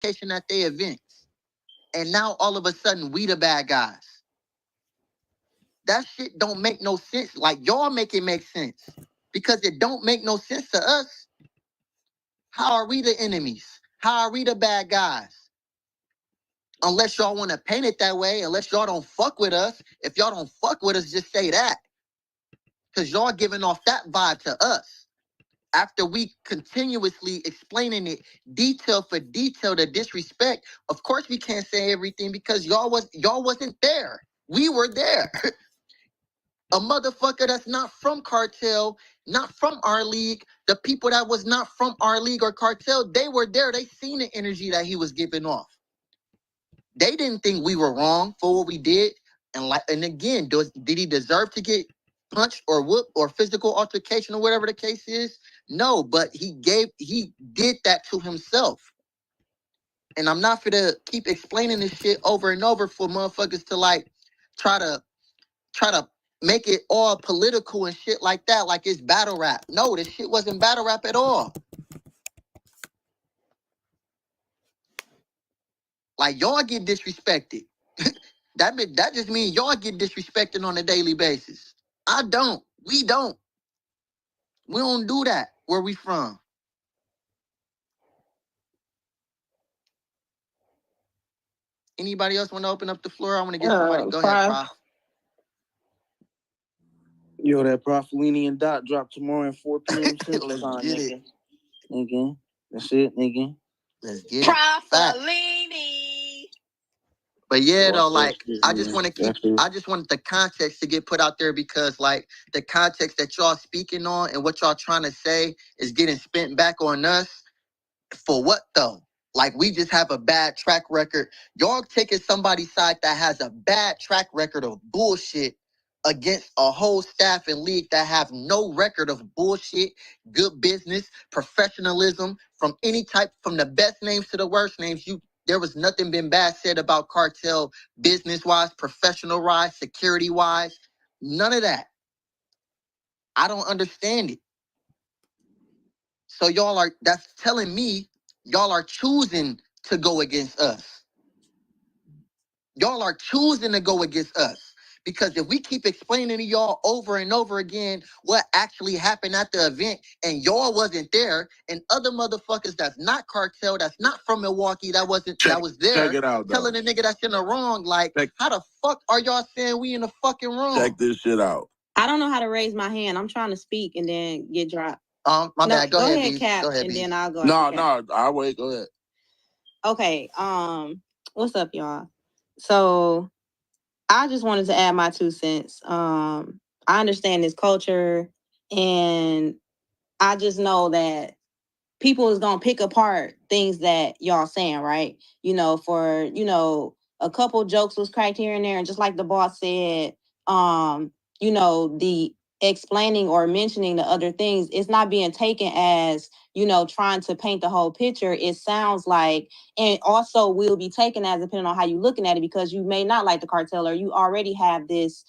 at their events. And now all of a sudden we the bad guys. That shit don't make no sense. Like y'all make it make sense. Because it don't make no sense to us. How are we the enemies? How are we the bad guys? Unless y'all want to paint it that way, unless y'all don't fuck with us. If y'all don't fuck with us, just say that. Because y'all giving off that vibe to us. After we continuously explaining it detail for detail, the disrespect, of course we can't say everything because y'all wasn't there. We were there. A motherfucker that's not from Cartel, not from our league, the people that was not from our league or Cartel, they were there. They seen the energy that he was giving off. They didn't think we were wrong for what we did. And again, did he deserve to get punched or whooped or physical altercation or whatever the case is? No, but he did that to himself. And I'm not finna keep explaining this shit over and over for motherfuckers to like try to make it all political and shit like that, like it's battle rap. No, this shit wasn't battle rap at all. Like y'all get disrespected. That just means y'all get disrespected on a daily basis. I don't. We don't. We don't do that where we from. Anybody else want to open up the floor? I want to get somebody. Go ahead, Prof. Yo, that Profilini and Dot drop tomorrow at 4 p.m. Let's get it. Nigga. That's it, nigga. Let's get it. Profilini. But yeah, though, like I just wanted the context to get put out there because like the context that y'all speaking on and what y'all trying to say is getting spent back on us. For what though? Like we just have a bad track record. Y'all taking somebody's side that has a bad track record of bullshit against a whole staff and league that have no record of bullshit, good business, professionalism, from any type, from the best names to the worst names. There was nothing been bad said about Cartel, business-wise, professional-wise, security-wise. None of that. I don't understand it. So that's telling me y'all are choosing to go against us. Y'all are choosing to go against us. Because if we keep explaining to y'all over and over again what actually happened at the event and y'all wasn't there, and other motherfuckers that's not Cartel, that's not from Milwaukee, that was there, check it out, telling the nigga that's in the wrong, like, how the fuck are y'all saying we in the fucking wrong? Check this shit out. I don't know how to raise my hand. I'm trying to speak and then get dropped. My bad. Go ahead, Cap, go ahead, and B. then I'll go. No, I'll wait. Go ahead. Okay. What's up, y'all? So I just wanted to add my 2 cents. I understand this culture, and I just know that people is gonna pick apart things that y'all saying, right? For a couple jokes was cracked here and there, and just like the boss said, the explaining or mentioning the other things, it's not being taken as trying to paint the whole picture. It sounds like, and also will be taken as, depending on how you're looking at it, because you may not like the Cartel, or you already have this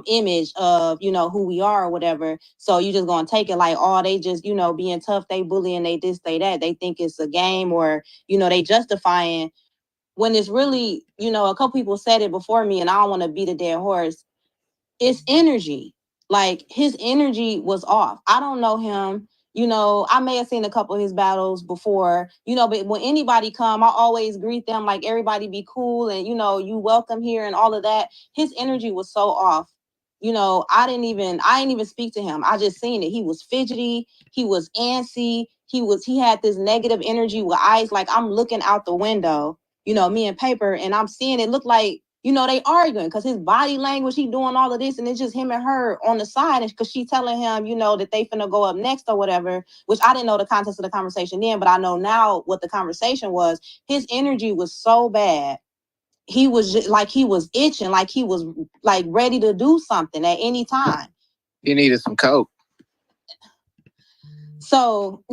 image of who we are or whatever, so you just gonna take it like, oh, they just being tough, they bullying, they this, they that, they think it's a game, or they justifying, when it's really a couple people said it before me, and I don't want to beat a dead horse. It's energy. Like, his energy was off. I don't know him. I may have seen a couple of his battles before, but when anybody come, I always greet them like, everybody be cool, and, you welcome here and all of that. His energy was so off. I didn't even speak to him. I just seen it. He was fidgety. He was antsy. He had this negative energy with eyes like, I'm looking out the window, me and Paper, and I'm seeing it look like, they arguing, because his body language, he doing all of this, and it's just him and her on the side, because she telling him, that they finna go up next or whatever, which I didn't know the context of the conversation then, but I know now what the conversation was. His energy was so bad. He was just like, he was itching, like he was like ready to do something at any time. He needed some coke. So,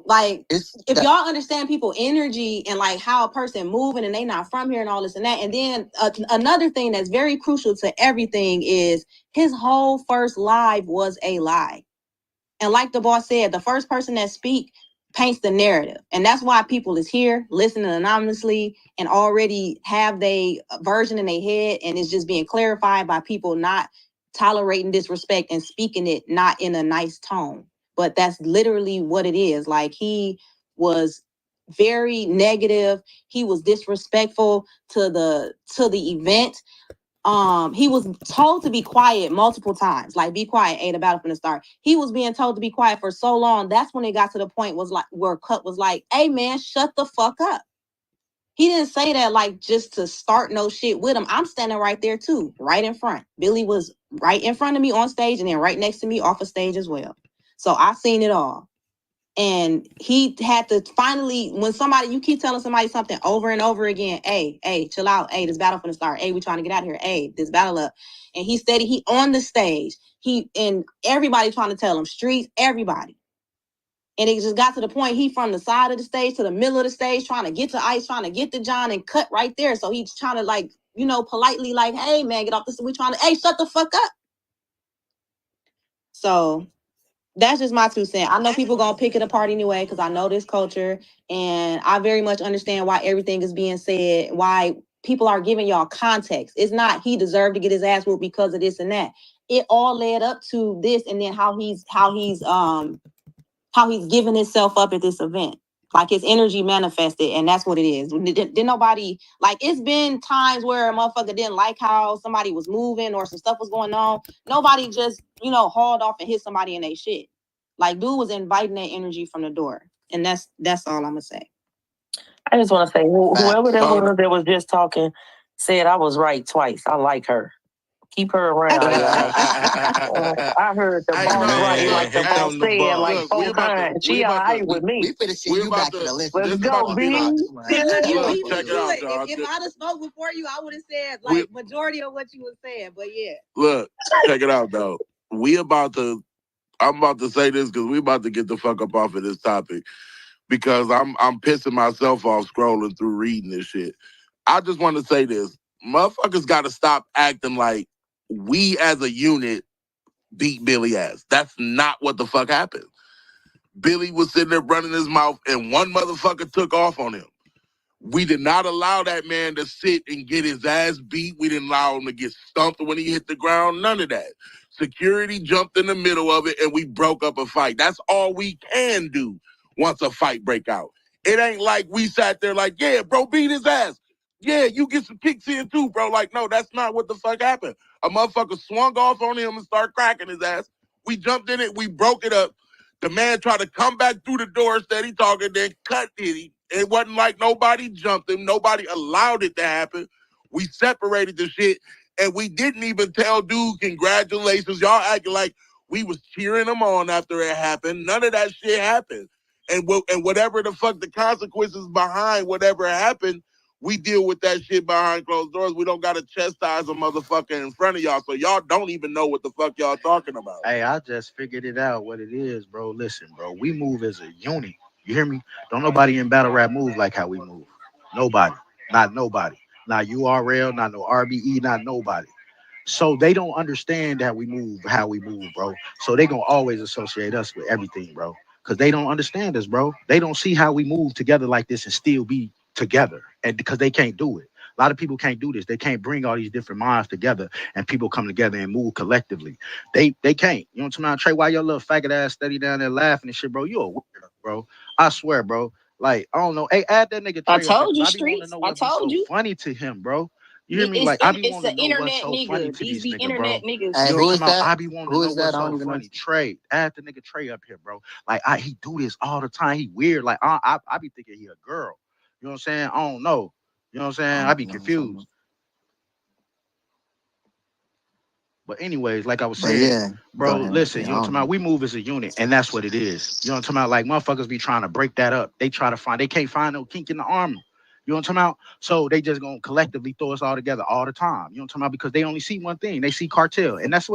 like, if y'all understand people energy and like how a person moving and they not from here and all this and that. And then another thing that's very crucial to everything is his whole first live was a lie. And like the boss said, the first person that speak paints the narrative. And that's why people is here listening anonymously and already have their version in their head, and it's just being clarified by people not tolerating disrespect and speaking it not in a nice tone. But that's literally what it is. Like, he was very negative. He was disrespectful to the event. He was told to be quiet multiple times, like, be quiet, ain't about from the start. He was being told to be quiet for so long. That's when it got to the point was like where Cut was like, hey man, shut the fuck up. He didn't say that like just to start no shit with him. I'm standing right there too, right in front. Billy was right in front of me on stage and then right next to me off of stage as well. So I seen it all. And he had to finally, when somebody, you keep telling somebody something over and over again, hey, chill out. Hey, this battle finna start. Hey, we trying to get out of here. Hey, this battle up. And he steady, he on the stage. And everybody trying to tell him, streets, everybody. And it just got to the point, he from the side of the stage to the middle of the stage, trying to get to Ice, trying to get to John, and Cut right there. So he's trying to, like, you know, politely, like, hey man, get off this. We trying to, hey, shut the fuck up. So that's just my 2 cents. I know people gonna pick it apart anyway, because I know this culture, and I very much understand why everything is being said, why people are giving y'all context. It's not he deserved to get his ass whooped because of this and that. It all led up to this, and then how he's giving himself up at this event. Like, his energy manifested, and that's what it is. Did nobody, like, it's been times where a motherfucker didn't like how somebody was moving or some stuff was going on. Nobody just, you know, hauled off and hit somebody in their shit. Like, dude was inviting that energy from the door. And that's all I'm gonna say. I just want to say, whoever that was just talking said I was right twice. I like her. Keep her around, y'all. I heard the boss right, like the boss said, like 4 times. She all right with me. We finna see you back to the list. Let's go, B. Check it out, dog. If I'd have spoke before you, I would have said, like, majority of what you were saying. But yeah. Look, check it out, though. I'm about to say this because we about to get the fuck up off of this topic, because I'm pissing myself off scrolling through reading this shit. I just want to say this. Motherfuckers got to stop acting like we as a unit beat Billy ass. That's not what the fuck happened. Billy was sitting there running his mouth and one motherfucker took off on him. We did not allow that man to sit and get his ass beat. We didn't allow him to get stumped when he hit the ground. None of that. Security jumped in the middle of it and we broke up a fight. That's all we can do once a fight break out. It ain't like we sat there like, yeah, bro, beat his ass. Yeah, you get some kicks in too, bro. Like, no, that's not what the fuck happened. A motherfucker swung off on him and started cracking his ass. We jumped in it. We broke it up. The man tried to come back through the door, steady talking, then cut Diddy. It wasn't like nobody jumped him. Nobody allowed it to happen. We separated the shit, and we didn't even tell dude congratulations. Y'all acting like we was cheering him on after it happened. None of that shit happened. And whatever the fuck the consequences behind whatever happened, we deal with that shit behind closed doors. We don't got to chastise a motherfucker in front of y'all, so y'all don't even know what the fuck y'all talking about. Hey, I just figured it out what it is, bro. Listen, bro, we move as a unit. You hear me? Don't nobody in battle rap move like how we move. Nobody. Not nobody. Not URL, not no R.B.E., not nobody. So they don't understand that we move how we move, bro. So they gonna always associate us with everything, bro. Because they don't understand us, bro. They don't see how we move together like this and still be together. And because they can't do it. A lot of people can't do this. They can't bring all these different minds together and people come together and move collectively. They can't. You know what I'm saying? Trey, why your little faggot ass steady down there laughing and shit, bro? You a weirdo, bro. I swear, bro. Like, I don't know. Hey, add that nigga Trey. I told you, I be wanting to know what be so funny to him, bro. You hear me? Like, I be wanting to know what's so funny to these niggas, bro. Niggas. Hey, who is that? I be wanting to know what's so funny. Trey, add the nigga Trey up here, bro. Like, he do this all the time. He weird. Like, I be thinking he a girl. You know what I'm saying? I don't know. You know what I'm saying? I be confused. But anyways, like I was saying, yeah, bro, listen, you know what I'm talking about? We move as a unit, and that's what it is. You know what I'm talking about? Like, motherfuckers be trying to break that up. They can't find no kink in the armor. You know what I'm talking about? So they just gonna collectively throw us all together all the time. You know what I'm talking about? Because they only see one thing. They see Cartel. And that's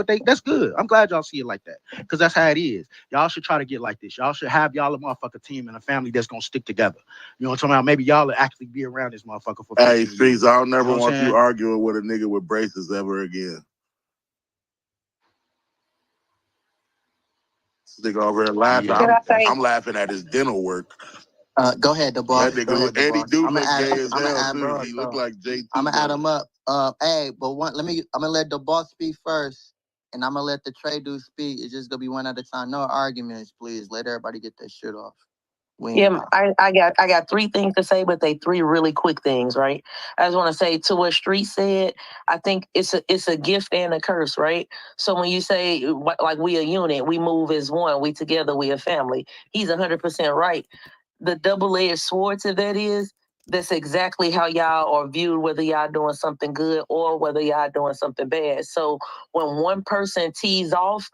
good. I'm glad y'all see it like that. Because that's how it is. Y'all should try to get like this. Y'all should have y'all a motherfucker team and a family that's gonna stick together. You know what I'm talking about? Maybe y'all will actually be around this motherfucker for 15 years. Streets, I'll never want you arguing with a nigga with braces ever again. This nigga over here laughing. I'm laughing at his dental work. Go ahead, the boss. That Go nigga, ahead, the and he boss. do I'm gonna look add. gay as I'm gonna hell add, too. bro. He look like JT. I'm gonna add him up. Hey, but I'm gonna let the boss speak first, and I'm gonna let the trade dude speak. It's just gonna be one at a time. No arguments, please. Let everybody get their shit off. Yeah, I got three things to say, but they three really quick things, right? I just want to say to what Street said. I think it's a gift and a curse, right? So when you say like we a unit, we move as one, we together, we a family. He's 100% right. The double-edged sword to that is that's exactly how y'all are viewed, whether y'all doing something good or whether y'all doing something bad. So when one person tees off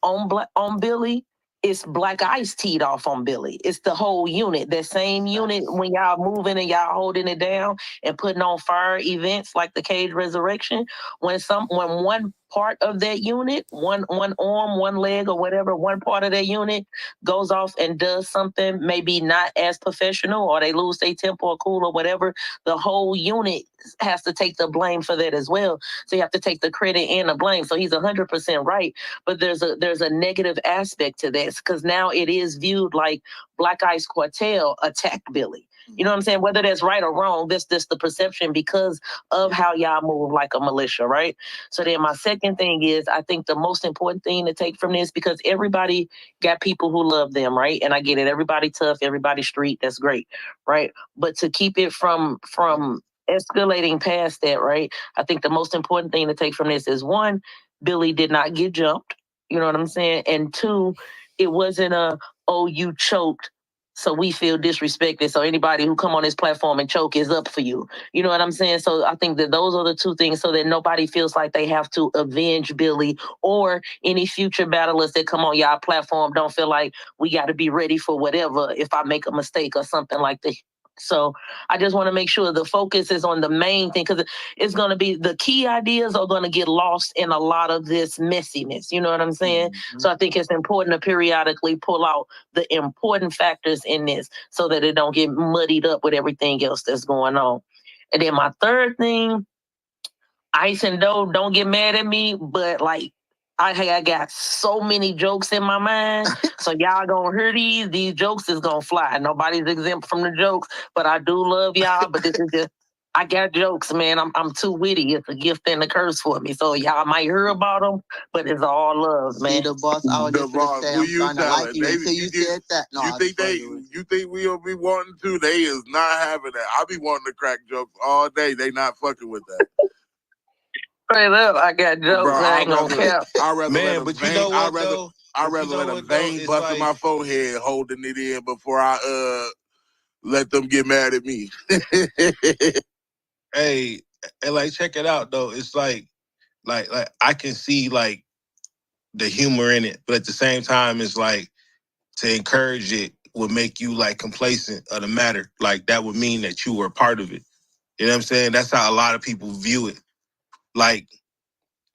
on Billy, it's Black Ice teed off on Billy. It's the whole unit. That same unit when y'all moving and y'all holding it down and putting on fire events like the Cage Resurrection. When one part of that unit, one arm, one leg, or whatever, one part of that unit goes off and does something maybe not as professional, or they lose their temper or cool or whatever, the whole unit has to take the blame for that as well. So you have to take the credit and the blame. So he's 100% right. But there's a negative aspect to this because now it is viewed like Black Ice Cartel attacked Billy. You know what I'm saying? Whether that's right or wrong, this the perception because of how y'all move like a militia, right? So then my second thing is I think the most important thing to take from this, because everybody got people who love them, right? And I get it. Everybody tough, everybody street, that's great, right? But to keep it from escalating past that, right? I think the most important thing to take from this is one, Billy did not get jumped. You know what I'm saying? And two, it wasn't you choked, so we feel disrespected. So anybody who come on this platform and choke is up for you. You know what I'm saying? So I think that those are the two things so that nobody feels like they have to avenge Billy, or any future battlers that come on y'all platform don't feel like we got to be ready for whatever if I make a mistake or something like that. So I just want to make sure the focus is on the main thing, because it's going to be the key ideas are going to get lost in a lot of this messiness. You know what I'm saying? Mm-hmm. So I think it's important to periodically pull out the important factors in this so that it don't get muddied up with everything else that's going on. And then my third thing, Ice and Doe, don't get mad at me, but like, I got so many jokes in my mind. So y'all gonna hear these jokes is gonna fly. Nobody's exempt from the jokes, but I do love y'all. But this is just, I got jokes, man. I'm too witty. It's a gift and a curse for me. So y'all might hear about them, but it's all love, man. See, the boss, I was just gonna say, who I'm you starting to like telling? you until you said that. No, you think we'll be wanting to? They is not having that. I be wanting to crack jokes all day. They not fucking with that. Straight up, I got jokes. Bro, I ain't gonna care. I'd rather Man, let a but vein, you know what, though? I'd rather let a vein bust in my forehead holding it in before I let them get mad at me. Hey, and like check it out though. It's like I can see like the humor in it, but at the same time, it's like to encourage it would make you like complacent of the matter. Like that would mean that you were a part of it. You know what I'm saying? That's how a lot of people view it. Like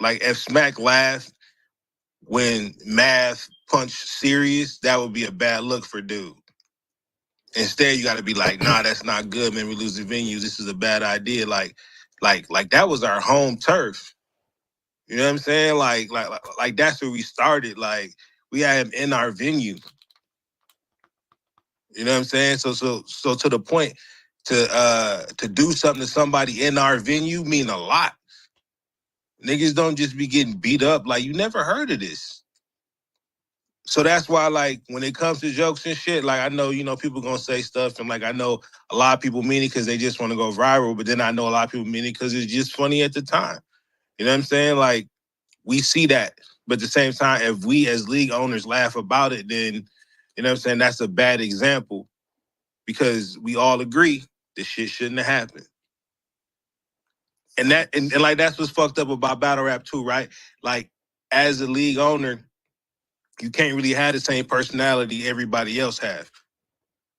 if Smack laughed when Math punched Serious, that would be a bad look for dude. Instead, you got to be like, nah, that's not good, man. We lose the venue. This is a bad idea. Like that was our home turf. You know what I'm saying? Like that's where we started. Like we had him in our venue. You know what I'm saying? So to the point, to do something to somebody in our venue mean a lot. Niggas don't just be getting beat up. Like you never heard of this. So that's why, like, when it comes to jokes and shit, like, I know, people gonna say stuff, and, like, I know a lot of people mean it because they just want to go viral, but then I know a lot of people mean it because it's just funny at the time. You know what I'm saying? Like, we see that. But at the same time, if we as league owners laugh about it, then, you know what I'm saying, that's a bad example because we all agree this shit shouldn't have happened. And like, that's what's fucked up about battle rap too, right? Like, as a league owner, you can't really have the same personality everybody else has.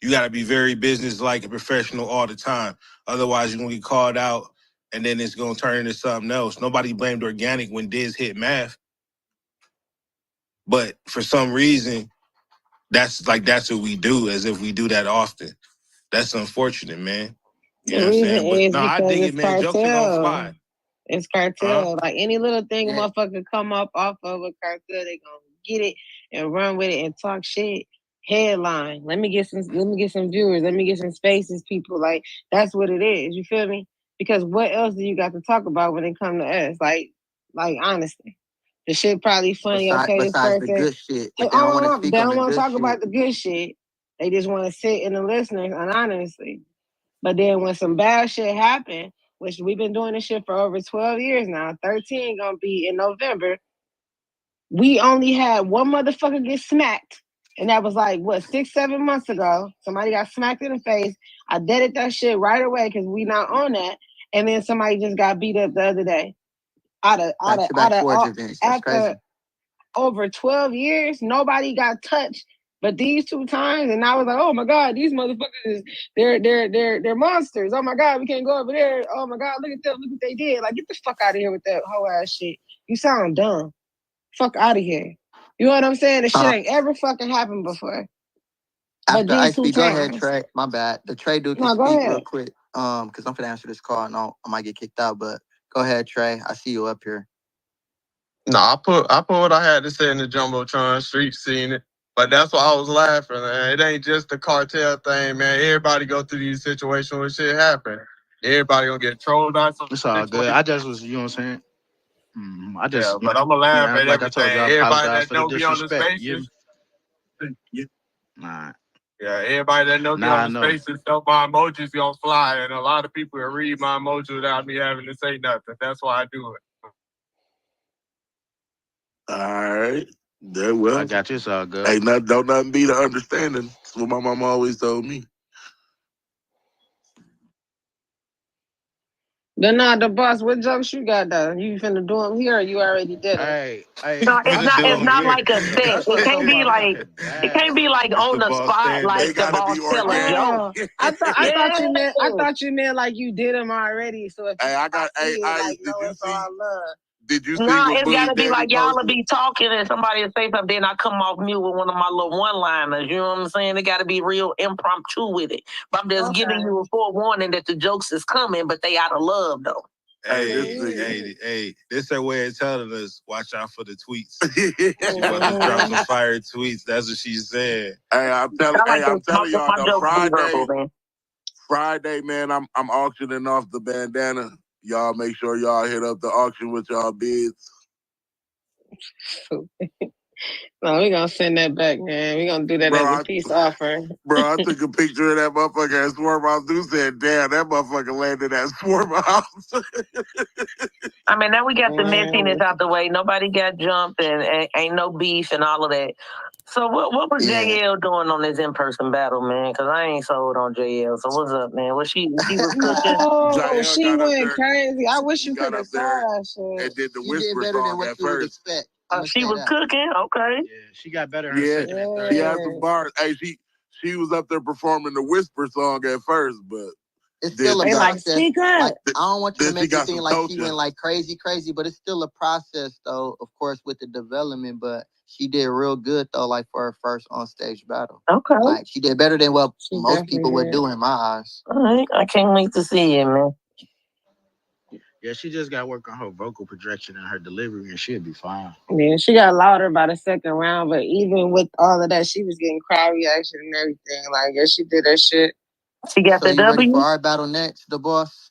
You got to be very business-like and professional all the time. Otherwise, you're going to get called out, and then it's going to turn into something else. Nobody blamed Organic when Diz hit Math. But for some reason, that's what we do, as if we do that often. That's unfortunate, man. You know what I'm saying? But no, I dig it, man. Jokes are going to fly. It's Cartel. Like any little thing a motherfucker come up off of a Cartel, they gonna get it and run with it and talk shit. Headline. Let me get some viewers. Let me get some spaces, people. Like, that's what it is. You feel me? Because what else do you got to talk about when it comes to us? Like honestly. The shit probably funny. Besides the good shit, but they don't want to speak on the good shit. They don't want to talk about the good shit. They just want to sit in the listeners, anonymously. But then when some bad shit happen, which we've been doing this shit for over 12 years now, 13 gonna be in November, we only had one motherfucker get smacked. And that was like, what, 6-7 months ago. Somebody got smacked in the face. I deaded that shit right away because we not on that. And then somebody just got beat up the other day. After over 12 years, nobody got touched but these 2 times, and I was like, oh my God, these motherfuckers, they're monsters. Oh my God, we can't go over there. Oh my God, look at them, look what they did. Like, get the fuck out of here with that whole ass shit. You sound dumb. Fuck out of here. You know what I'm saying? The shit ain't ever fucking happened before. After Ice B, go ahead, Trey. My bad. The Trey dude can speak real quick. Because I'm finna answer this call and I might get kicked out, but go ahead, Trey. I see you up here. No, I put what I had to say in the Jumbotron, street seen it. But that's why I was laughing, man. It ain't just the cartel thing, man. Everybody go through these situations when shit happen. Everybody gonna get trolled out. It's all good. I just was, you know what I'm saying? But I'm gonna laugh at like everything. I told you, I Everybody apologize that for the don't be on the disrespect. spaces. Nah. Yeah, everybody that don't be on the spaces, stuff my emojis gonna fly, and a lot of people will read my emoji without me having to say nothing. That's why I do it. All right. There, well, I got you. It's all good. Hey, don't nothing be the understanding. That's what my mama always told me. Then the boss, what jokes you got though? You finna do them here or you already did it? No, it's not like a set. It can't be like on the spot like the boss tell a joke. I thought you meant like you did them already. So if did you see it's gotta be like y'all will be talking and somebody will say something, then I come off mute with one of my little one-liners. You know what I'm saying? It gotta be real impromptu with it. But I'm just giving you a forewarning that the jokes is coming, but they out of love though. Hey, this is way of telling us, watch out for the tweets. She about to drop some fire tweets. That's what she said. Hey, I'm telling y'all though, Friday, man, I'm auctioning off the bandana. Y'all make sure y'all hit up the auction with y'all bids. No, we're gonna send that back, man. We're gonna do that as a peace offering. Bro, I took a picture of that motherfucker at Swarm House. Dude said, damn, that motherfucker landed at Swarm House. I mean, now we got the messiness out the way. Nobody got jumped and ain't no beef and all of that. So what was JL doing on this in-person battle, man? Because I ain't sold on JL. So what's up, man? Was she was cooking? Oh, she went crazy. I wish you could have saw that shit. And did the whisper song at first. She was cooking, okay. Yeah, she got better. Yeah, she had some bars. Hey, she was up there performing the whisper song at first, but it's still a process. Like, I don't want you to make it seem like she went like crazy, but it's still a process though, of course, with the development, but she did real good though, like for her first on stage battle. Okay. Like she did better than what most people would do in my eyes. All right, I can't wait to see it, man. Yeah, she just got to work on her vocal projection and her delivery, and she'll be fine. Yeah, she got louder by the second round, but even with all of that, she was getting crowd reaction and everything. Like, yeah, she did her shit. She got the you W. Ready for our battle next, the boss?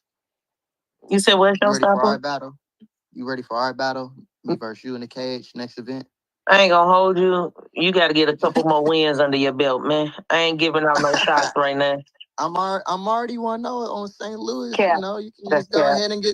You said what's your ready for our battle? You ready for our battle? Me versus you in the cage next event. I ain't gonna hold you. You got to get a couple more wins under your belt, man. I ain't giving out no shots right now. I'm already 1-0 on St. Louis. Cap. You know, you can just go ahead and